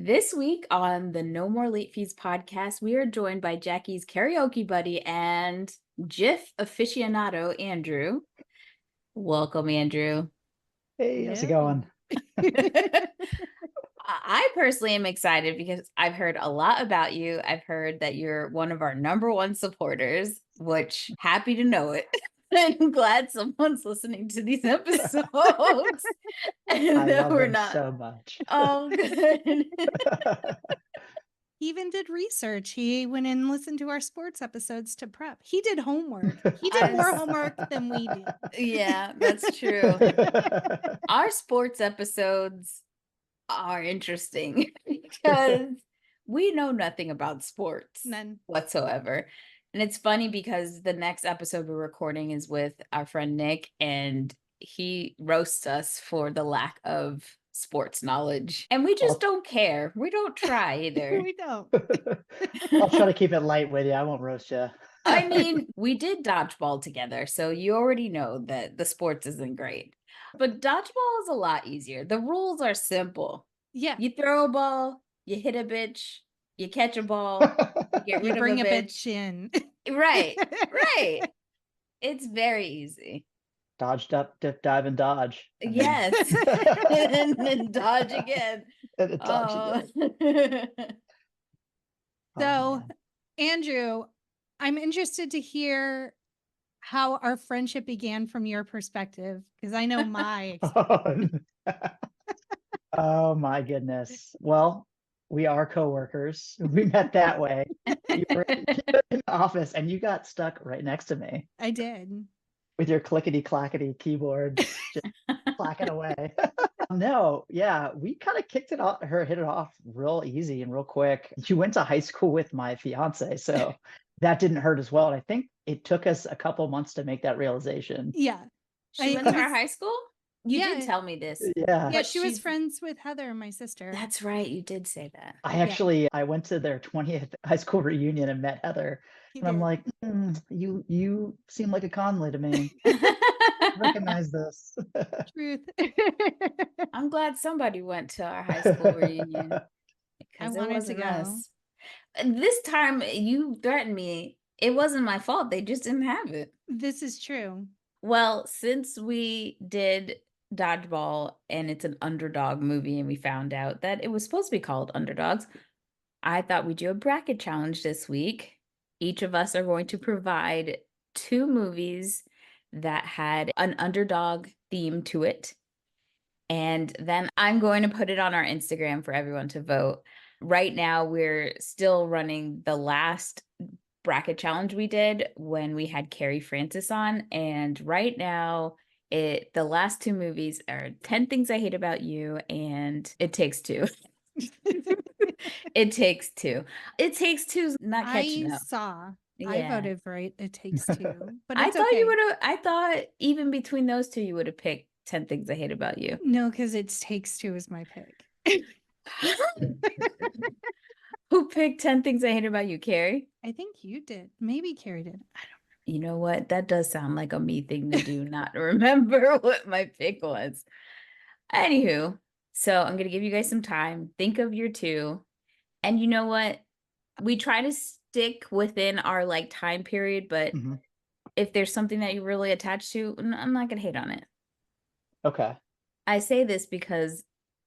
This week on the No More Late Fees podcast, we are joined by Jackie's karaoke buddy and GIF aficionado, Andrew. Welcome, Andrew. Hey, how's it going? I personally am excited because I've heard a lot about you. I've heard that you're one of our number one supporters, which happy to know it. I'm glad someone's listening to these episodes. And I that love we're them not. so much. Oh, good. He even did research. He went and listened to our sports episodes to prep. He did homework. He did more homework than we did. Yeah, that's true. Our sports episodes are interesting because we know nothing about sports. None Whatsoever. And it's funny because the next episode we're recording is with our friend Nick, and he roasts us for the lack of sports knowledge. And we just don't care. We don't try either. We don't. I'll try to keep it light with you. I won't roast you. I mean, we did dodgeball together, so you already know that the sports isn't great. But dodgeball is a lot easier. The rules are simple. Yeah. You throw a ball, you hit a bitch, you catch a ball, you get rid You bring of a a bitch in. Right, right. It's very easy. Dodge, duck, dip, dive, and dodge. Yes. And then dodge again. And then dodge again. So, Andrew, I'm interested to hear how our friendship began from your perspective, because I know my experience. Oh my goodness. Well, we are coworkers. We met that way. You were in the office and you got stuck right next to me I did. with your clickety clackety keyboard just clacking away. No, yeah, we kind of hit it off real easy and real quick. You went to high school with my fiance, so that didn't hurt as well. And I think it took us a couple months to make that realization. Yeah. She went to our high school? You Yeah. did tell me this. Yeah. Yeah, she was friends with Heather, my sister. That's right. You did say that. I went to their 20th high school reunion and met Heather. And I'm like, you seem like a Conley to me. Recognize this. Truth. I'm glad somebody went to our high school reunion. I wanted to go. Us. And this time you threatened me. It wasn't my fault. They just didn't have it. This is true. Well, since we did Dodgeball and it's an Underdog movie and we found out that it was supposed to be called Underdogs, I thought we'd do a bracket challenge this week. Each of us are going to provide 2 movies that had an underdog theme to it. And then I'm going to put it on our Instagram for everyone to vote. Right now, we're still running the last bracket challenge we did when we had Carrie Francis on. And right now, the last 2 movies are 10 Things I Hate About You and It Takes Two. It Takes Two. It Takes Two's not catching up. I voted for It Takes Two. But I it's thought okay. you would have. I thought even between those 2, you would have picked 10 Things I Hate About You. No, because It Takes Two is my pick. Who picked 10 Things I Hate About You, Carrie? I think you did. Maybe Carrie did. I don't know. You know what? That does sound like a me thing to do, not remember what my pick was. Anywho, so I'm going to give you guys some time. Think of your 2. And you know what? We try to stick within our time period, but if there's something that you're really attached to, I'm not going to hate on it. Okay. I say this because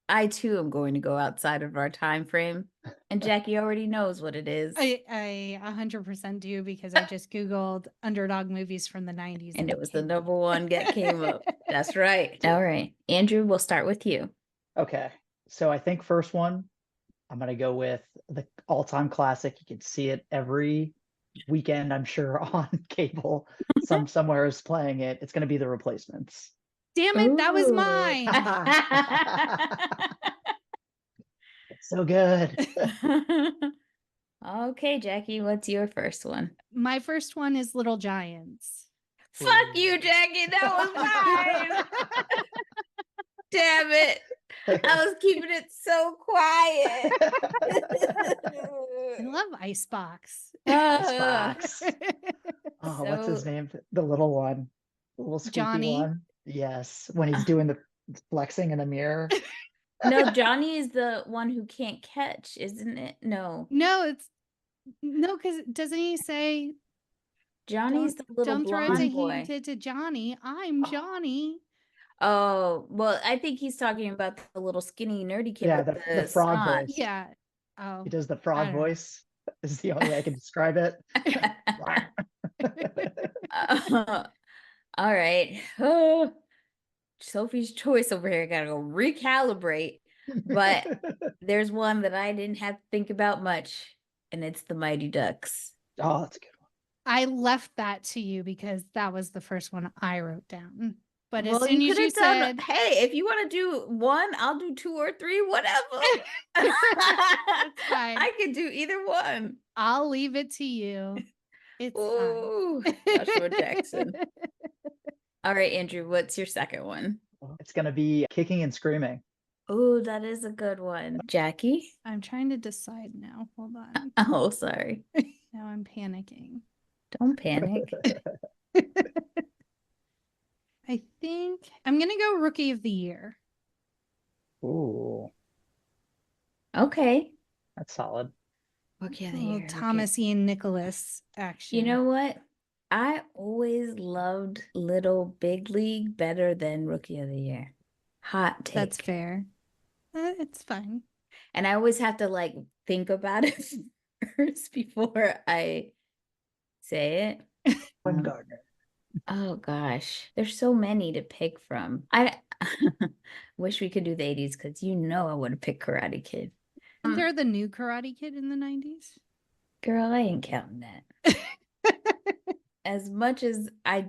I too am going to go outside of our time frame, and Jackie already knows what it is. I 100% do, because I just Googled Underdog movies from the 90s. And it was the number one that came up. That's right. All right. Andrew, we'll start with you. Okay. So I think first one, I'm going to go with the all-time classic. You can see it every weekend, I'm sure, on cable. Somewhere is playing it. It's going to be The Replacements. Damn it, that was mine. So good. Okay, Jackie, what's your first one? My first one is Little Giants. Fuck you, Jackie. That was mine. Damn it. I was keeping it so quiet. I love Icebox. Icebox. Oh, what's his name? The little one. The little squeaky Johnny? one. Yes. When he's doing the flexing in the mirror. No, Johnny is the one who can't catch, isn't it? No. No, because doesn't he say Johnny's the little don't throw it to blonde him boy. to Johnny. I'm Johnny. Oh, well, I think he's talking about the little skinny nerdy kid Yeah, with the the frog snot. voice. Yeah. Oh, He does the I frog don't know. voice. Is the only way I can describe it. All right. Oh, Sophie's choice over here. Gotta go recalibrate. But there's one that I didn't have to think about much, and it's the Mighty Ducks. Oh, that's a good one. I left that to you because that was the first one I wrote down. But as Well, soon you as could you have done, said, hey, if you want to do one, I'll do 2 or 3, whatever. fine. I could do either one. I'll leave it to you. It's Ooh, fine. Joshua Jackson. All right, Andrew, what's your second one? It's gonna be Kicking and Screaming. Oh, that is a good one. Jackie? I'm trying to decide now. Hold on. Oh, sorry. Now I'm panicking. Don't panic. I think I'm going to go Rookie of the Year. Ooh, Okay. that's solid. Rookie of the Little Year. Thomas Ian Nicholas action. You know what? I always loved Little Big League better than Rookie of the Year. Hot take. That's fair. It's fine. And I always have to like think about it first before I say it. One Gardner. Oh gosh, there's so many to pick from. I wish we could do the 80s because you know I would have picked Karate Kid. Isn't there the new Karate Kid in the 90s? Girl, I ain't counting that. As much as I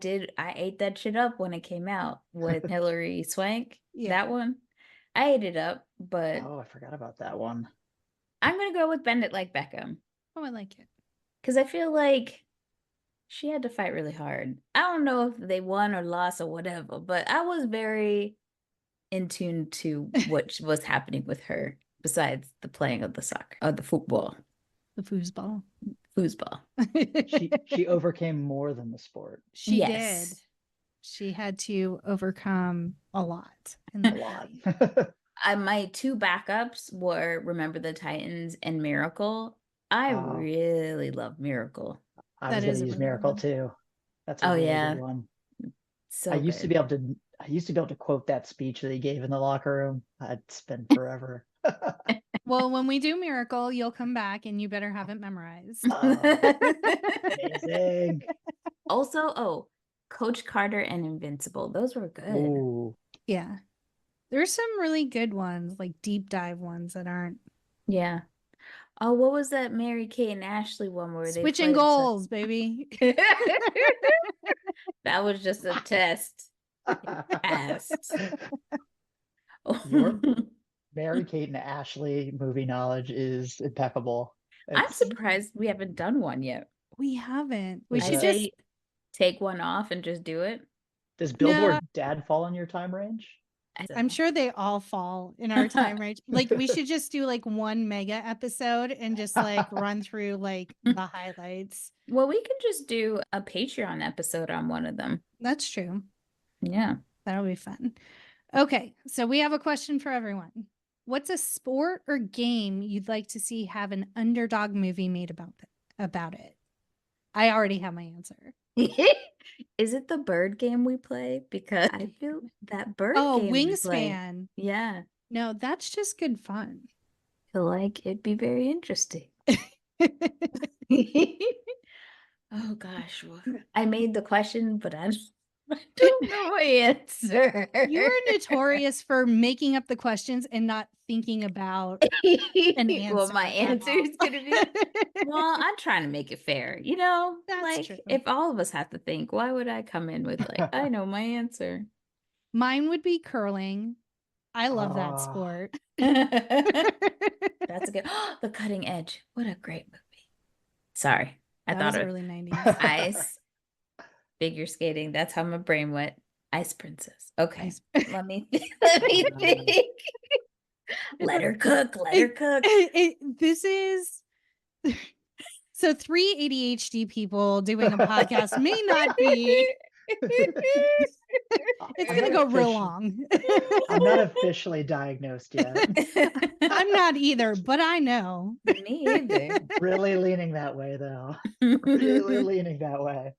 ate that shit up when it came out with Hilary Swank. Yeah. That one. I ate it up, but Oh, I forgot about that one. I'm gonna go with Bend It Like Beckham. Oh, I like it. Because I feel like she had to fight really hard. I don't know if they won or lost or whatever, but I was very in tune to what was happening with her besides the playing of the soccer or the football. The foosball. Foosball. She overcame more than the sport. She Yes. did. She had to overcome a lot. A lot. My 2 backups were Remember the Titans and Miracle. I Oh. really love Miracle. I That was is gonna a use really good Miracle one. too. That's a Oh, really yeah. good one. So I used to good. be able to quote that speech that he gave in the locker room. It's been forever. Well, when we do Miracle, you'll come back and you better have it memorized. Amazing. Also, Coach Carter and Invincible. Those were good. Ooh. Yeah. There's some really good ones, like deep dive ones that aren't. Yeah. Oh, what was that Mary Kate and Ashley one where they Switching played goals, baby. That was just a test. Passed. Your Mary Kate and Ashley movie knowledge is impeccable. I'm It's- surprised we haven't done one yet. We haven't. We I should say just. take one off and just do it. Does Billboard Dad fall in your time range? I'm sure they all fall in our time range. Like we should just do like one mega episode and just like run through like the highlights. Well, we can just do a Patreon episode on one of them. That's true. Yeah. That'll be fun. Okay, so we have a question for everyone. What's a sport or game you'd like to see have an underdog movie made about it? I already have my answer. Is it the bird game we play? Because I feel that bird game we play. Wingspan. Yeah. No, that's just good fun. I feel like it'd be very interesting. Oh gosh. Well, I made the question, but I don't know my answer. You are notorious for making up the questions and not thinking about an answer. Well, my at answer all. is gonna be well, I'm trying to make it fair, you know? That's like true. if all of us have to think, why would I come in with like, I know my answer? Mine would be curling. I love that Ah. sport. That's a good The Cutting Edge. What a great movie. Sorry. I That thought was it early 90s. ice, figure skating. That's how my brain went. Ice Princess. Okay. Ice- Let me think. Let her cook. Let her cook. This is so 3 ADHD people doing a podcast may not be It's I'm going to not go real official- long. I'm not officially diagnosed yet. I'm not either, but I know. Me either. Really leaning that way, though. Really leaning that way.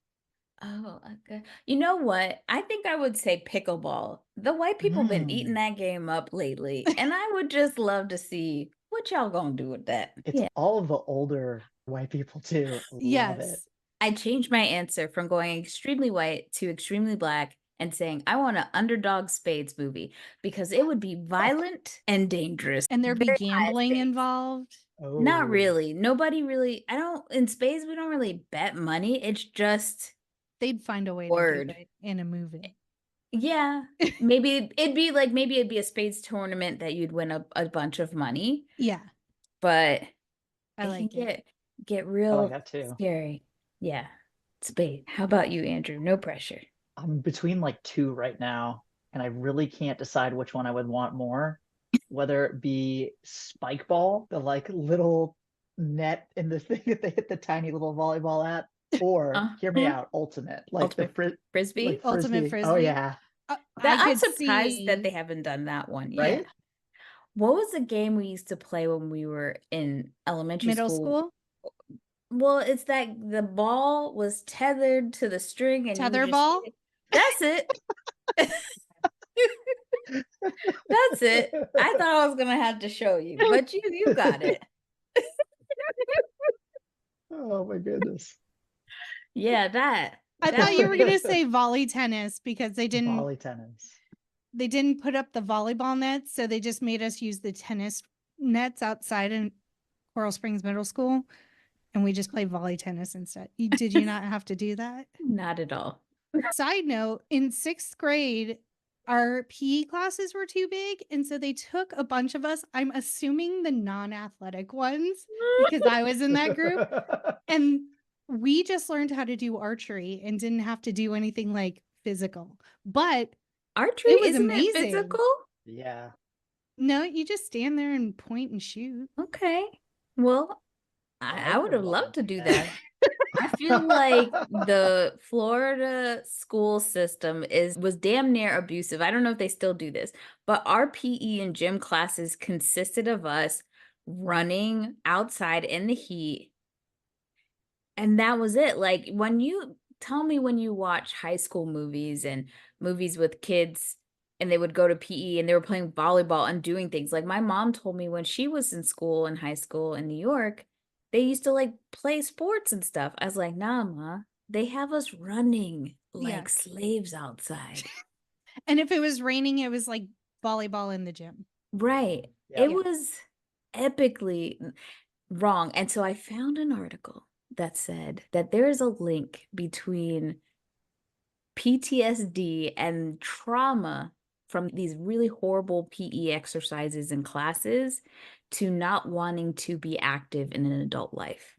Oh, okay. You know what? I think I would say pickleball. The white people been eating Mm. that game up lately, and I would just love to see what y'all gonna do with that. It's Yeah. all of the older white people too. Love it. Yes. I changed my answer from going extremely white to extremely black and saying I want an Underdog Spades movie because it would be violent and dangerous. And there'd be Very high gambling stakes. involved. Not Oh, really. Nobody really. I don't. In spades, we don't really bet money. It's just They'd find a way to word. do it in a movie. Yeah. Maybe it'd be a spades tournament that you'd win a bunch of money, Yeah, but I it like can it. get I real like that too. scary. Yeah. Spade. How about you, Andrew? No pressure. I'm between like two right now, and I really can't decide which one I would want more. Whether it be spike ball, the like little net in the thing that they hit the tiny little volleyball at, or hear me Uh-huh. out, ultimate, like Ultimate frisbee. like Ultimate frisbee. Oh frisbee. yeah, I I'm could surprised that see. they haven't done that one yet. right? What was the game we used to play when we were in elementary Middle school? school Well, it's that the ball was tethered to the string and you would just tetherball. hit it. That's it. That's it. I thought I was gonna have to show you, but you got it. Oh my goodness. Yeah, that. I That thought you would were be going to say volley tennis because they Volley tennis. didn't put up the volleyball nets, so they just made us use the tennis nets outside in Coral Springs Middle School, and we just played volley tennis instead. Did you not have to do that? not at all. Side note, in 6th grade, our PE classes were too big, and so they took a bunch of us, I'm assuming the non-athletic ones, because I was in that group, and we just learned how to do archery and didn't have to do anything like physical. But Archery, it was isn't it amazing. physical? Yeah. No, you just stand there and point and shoot. Okay. Well, I would have love loved to do that. that. I feel like the Florida school system was damn near abusive. I don't know if they still do this, but our PE and gym classes consisted of us running outside in the heat. And that was it. Like when you tell me when you watch high school movies and movies with kids and they would go to PE and they were playing volleyball and doing things. Like my mom told me when she was in school in high school in New York, they used to like play sports and stuff. I was like, nah, ma, they have us running like Yes. slaves outside. And if it was raining, it was like volleyball in the gym. Right. Yeah. It was epically wrong. And so I found an article that said that there is a link between PTSD and trauma from these really horrible PE exercises and classes to not wanting to be active in an adult life.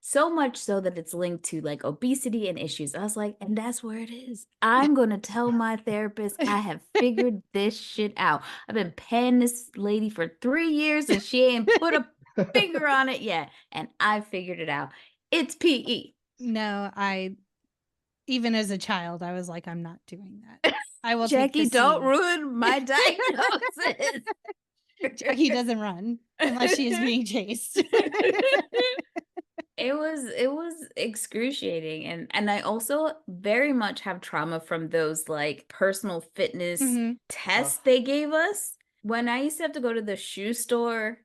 So much so that it's linked to like obesity and issues. I was like, and that's where it is. I'm going to tell my therapist I have figured this shit out. I've been paying this lady for 3 years and she ain't put a finger on it yet. And I figured it out. It's PE. No, even as a child, I was like, I'm not doing that. I will take Jackie, the don't C. ruin my diagnosis. Jackie doesn't run unless she is being chased. It was excruciating, and I also very much have trauma from those like personal fitness Mhm. tests Ugh. they gave us. When I used to have to go to the shoe store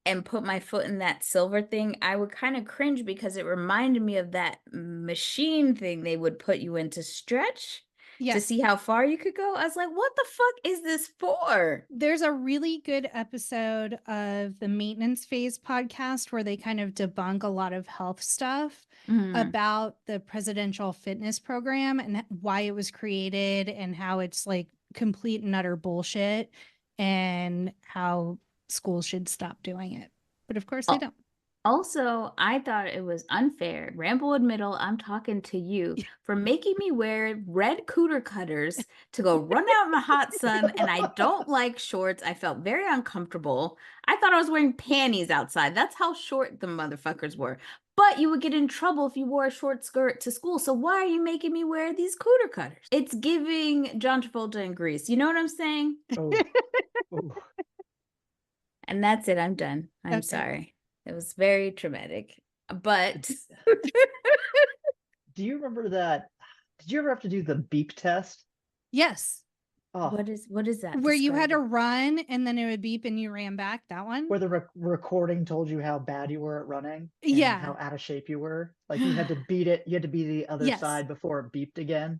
and put my foot in that silver thing, I would kind of cringe because it reminded me of that machine thing they would put you in to stretch Yeah. to see how far you could go. I was like, what the fuck is this for? There's a really good episode of the Maintenance Phase podcast where they kind of debunk a lot of health stuff about the presidential fitness program and why it was created and how it's like complete and utter bullshit and how schools should stop doing it. But of course they don't. Also, I thought it was unfair. Ramblewood Middle, I'm talking to you for making me wear red cooter cutters to go run out in the hot sun. And I don't like shorts. I felt very uncomfortable. I thought I was wearing panties outside. That's how short the motherfuckers were. But you would get in trouble if you wore a short skirt to school. So why are you making me wear these cooter cutters? It's giving John Travolta in Grease. You know what I'm saying? Oh, oh. And that's it. I'm done. I'm Okay. sorry. It was very traumatic. But Do you remember that? Did you ever have to do the beep test? Yes. Oh, what is that? Where you had to Describe run and then it would beep and you ran back. That one? where the recording told you how bad you were at running and Yeah. how out of shape you were. Like you had to beat it. You had to be the other Yes. side before it beeped again.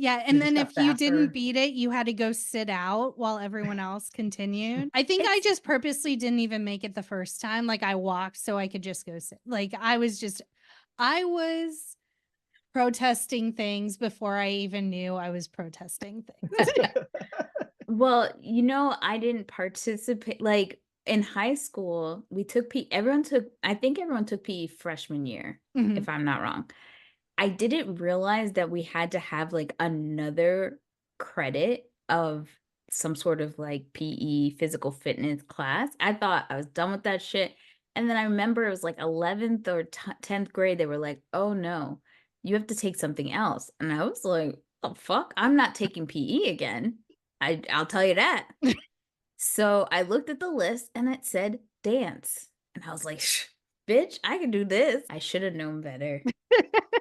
Yeah, You and just then got if you didn't faster. beat it, you had to go sit out while everyone else continued. I think I It's- just purposely didn't even make it the first time. Like I walked so I could just go sit. Like I was protesting things before I even knew I was protesting things. Well, I didn't participate. Like in high school, we took PE. I think everyone took PE freshman year, Mhm. if I'm not wrong. I didn't realize that we had to have like another credit of some sort of like PE physical fitness class. I thought I was done with that shit. And then I remember it was like 11th or 10th grade. They were like, oh no, you have to take something else. And I was like, oh fuck, I'm not taking PE again. I'll tell you that. So I looked at the list and it said dance. And I was like, bitch, I can do this. I should have known better.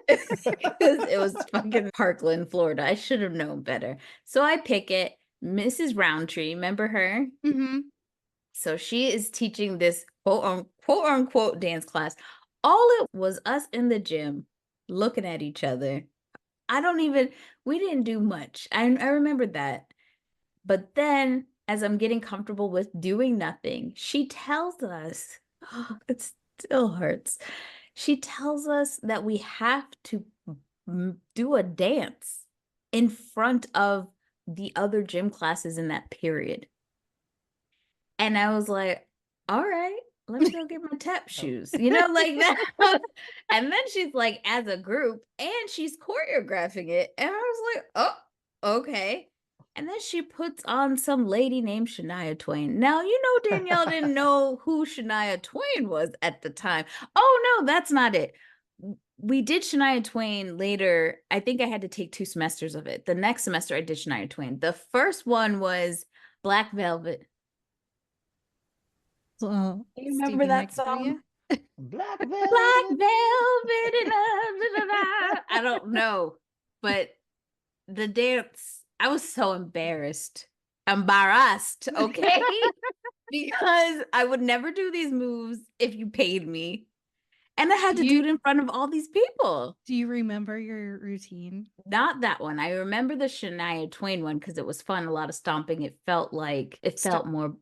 It was fucking Parkland, Florida. I should have known better. So I pick it. Mrs. Roundtree, remember her? Mhm. So she is teaching this quote unquote dance class. All it was us in the gym looking at each other. We didn't do much. I remember that. But then as I'm getting comfortable with doing nothing, she tells us, oh, it still hurts. She tells us that we have to do a dance in front of the other gym classes in that period. And I was like, all right, let me go get my tap shoes, like that. And then she's like, as a group, and she's choreographing it. And I was like, oh, okay. And then she puts on some lady named Shania Twain. Now, Danielle didn't know who Shania Twain was at the time. Oh, no, that's not it. We did Shania Twain later. I think I had to take 2 semesters of it. The next semester, I did Shania Twain. The first one was Black Velvet. So, You remember Stevie that Nicks, song? yeah? Black Black velvet. velvet and I don't know, but the dance, I was so embarrassed, okay? Because I would never do these moves if you paid me. And I had to do it in front of all these people. Do you remember your routine? Not that one. I remember the Shania Twain one because it was fun. A lot of stomping. It felt more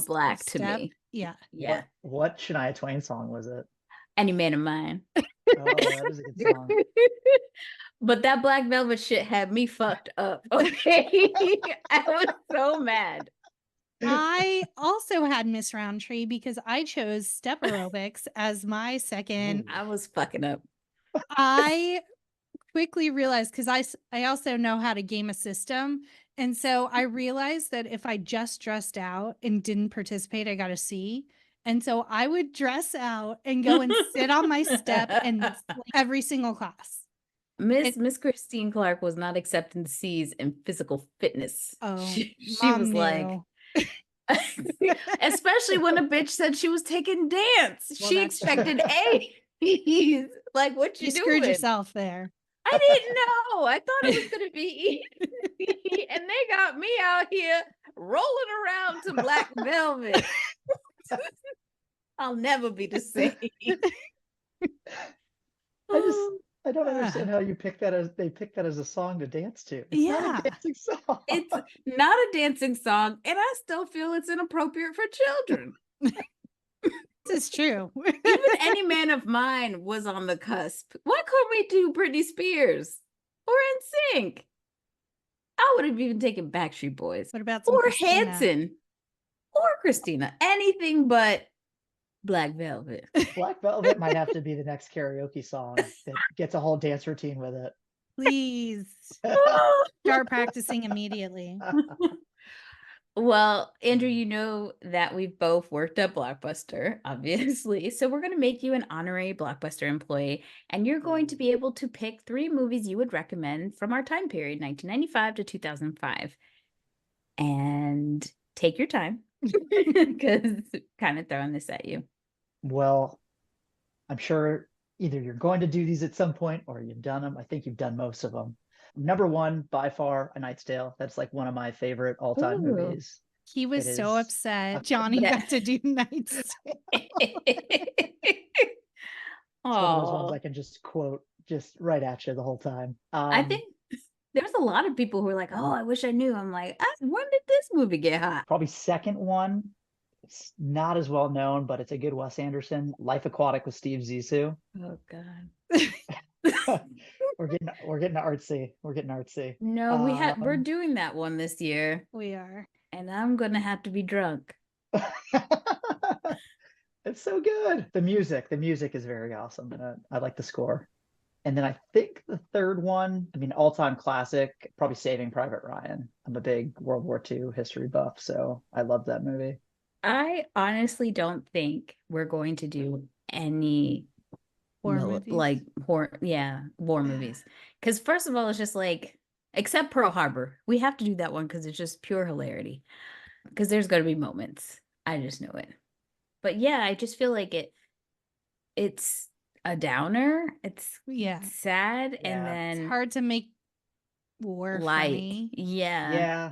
black to me. Yeah. Yeah. What Shania Twain song was it? Any Man of Mine. Oh, that is a good song. But that Black Velvet shit had me fucked up. Okay. I was so mad. I also had Miss Roundtree because I chose step aerobics as my second. I was fucking up. I quickly realized because I also know how to game a system. And so I realized that if I just dressed out and didn't participate, I got a C. And so I would dress out and go and sit on my step and every single class. Miss Christine Clark was not accepting C's in physical fitness. Oh, she Mom was knew. especially when a bitch said she was taking dance. Well, She that's expected A's. Like, what you doing? screwed yourself there. I didn't know. I thought it was gonna be easy, and they got me out here rolling around to Black Velvet. I'll never be the same. I don't understand how they picked that as a song to dance to. It's not a dancing song. It's not a dancing song, and I still feel it's inappropriate for children. This is true. Even Any Man of Mine was on the cusp. Why couldn't we do Britney Spears or NSYNC? I would have even taken Backstreet Boys. What about some or Christina? Hanson or Christina? Anything but Black Velvet. Black Velvet might have to be the next karaoke song that gets a whole dance routine with it. Please start practicing immediately. Well, Andrew, you know that we've both worked at Blockbuster, obviously. So we're going to make you an honorary Blockbuster employee, and you're going to be able to pick 3 movies you would recommend from our time period, 1995 to 2005. And take your time because kind of throwing this at you. Well, I'm sure either you're going to do these at some point or you've done them. I think you've done most of them. Number one, by far, A Knight's Tale. That's like one of my favorite all-time Ooh. movies. He was It so is upset. a- Johnny Yeah. got to do Knight's Tale. It's one of those ones Aw. I can just quote just right at you the whole time. I think there's a lot of people who are like, oh, I wish I knew. I'm like, when did this movie get hot? probably second one. It's not as well known, but it's a good Wes Anderson. Life Aquatic with Steve Zissou. Oh, God. We're getting artsy. We're getting artsy. No, we're doing that one this year, We are. and I'm gonna have to be drunk. It's so good. The music is very awesome, and I like the score. And then I think the third one, I mean, all-time classic, probably Saving Private Ryan. I'm a big World War II history buff, so I love that movie. I honestly don't think we're going to do any War movies. like war movies. Because first of all, it's just like, except Pearl Harbor, we have to do that one because it's just pure hilarity. Because there's going to be moments. I just know it. But yeah, I just feel like it's a downer. It's Yeah. sad, Yeah. and then It's hard to make war light. funny Yeah.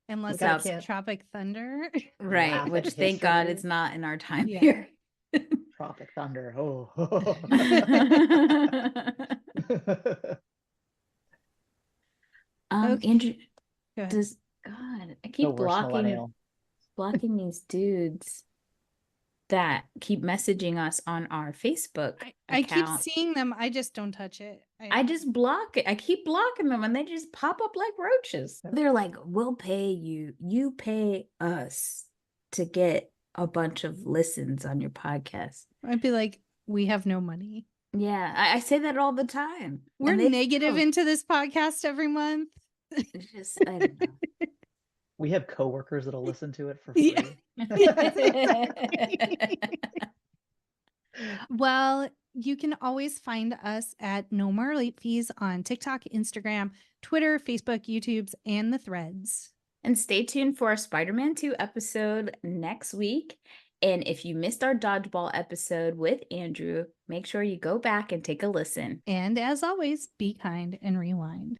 unless Without- it's Tropic Thunder. Right. Laugh Which at thank God history. it's not in our time Yeah. period. Tropic Thunder. Oh. Okay. Andrew, Go ahead. God, I The keep worst millennial. blocking these dudes that keep messaging us on our Facebook I keep account. seeing them. I just don't touch it. I just block it. I keep blocking them and they just pop up like roaches. They're like, we'll pay you. You pay us to get a bunch of listens on your podcast. I'd be like, we have no money. Yeah, I say that all the time. We're And they negative know. into this podcast every month. It's just, I don't know. We have coworkers that'll listen to it for Yeah. free. Well, you can always find us at No More Late Fees on TikTok, Instagram, Twitter, Facebook, YouTubes, and the Threads. And stay tuned for our Spider-Man 2 episode next week. And if you missed our dodgeball episode with Andrew, make sure you go back and take a listen. And as always, be kind and rewind.